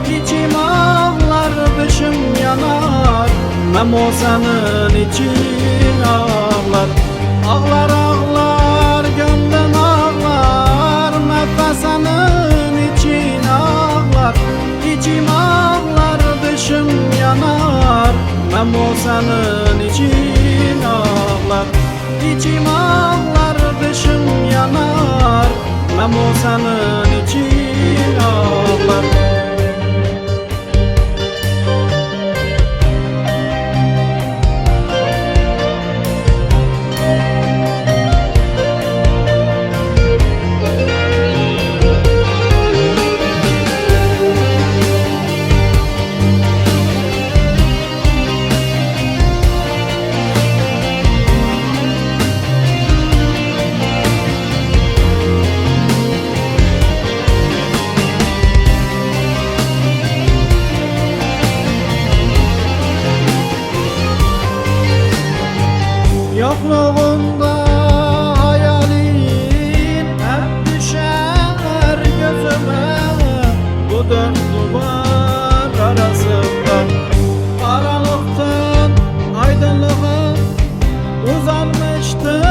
İçim ağlar, dışım yanar, Memo senin için ağlar. Ağlar ağlar, gönlüm ağlar, Mehve senin için ağlar. İçim ağlar, dışım yanar, Memo senin için ağlar. İçim ağlar, dışım yanar, Memo senin için ağlar. Yokluğunda hayalin hep düşer gözüme. Bu dört duvar arasında aralıktan aydınlığa uzanmıştı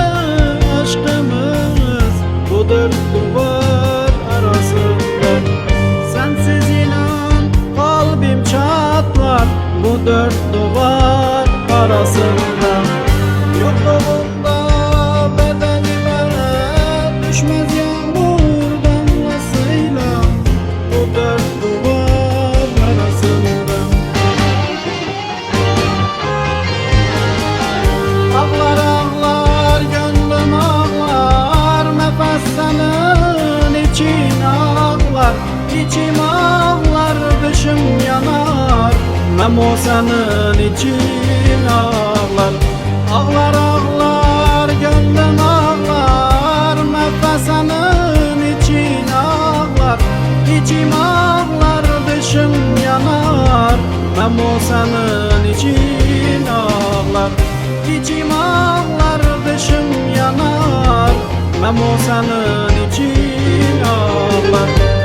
aşkımız. Bu dört duvar arasında sensiz inan kalbim çatlar. Bu dört duvar arasında yokluğunda bedenime düşmez yağmur damlasıyla. Bu dört duvar arasında ağlar ağlar, gönlüm ağlar, nefes senin için ağlar. İçim ağlar, dışım yanar, Memo senin için ağlar. Ağlar ağlar, gönlüm ağlar, Mehve senin için ağlar. İçim ağlar, dışım yanar, Memo senin için ağlar. İçim ağlar, dışım yanar, Memo senin için ağlar.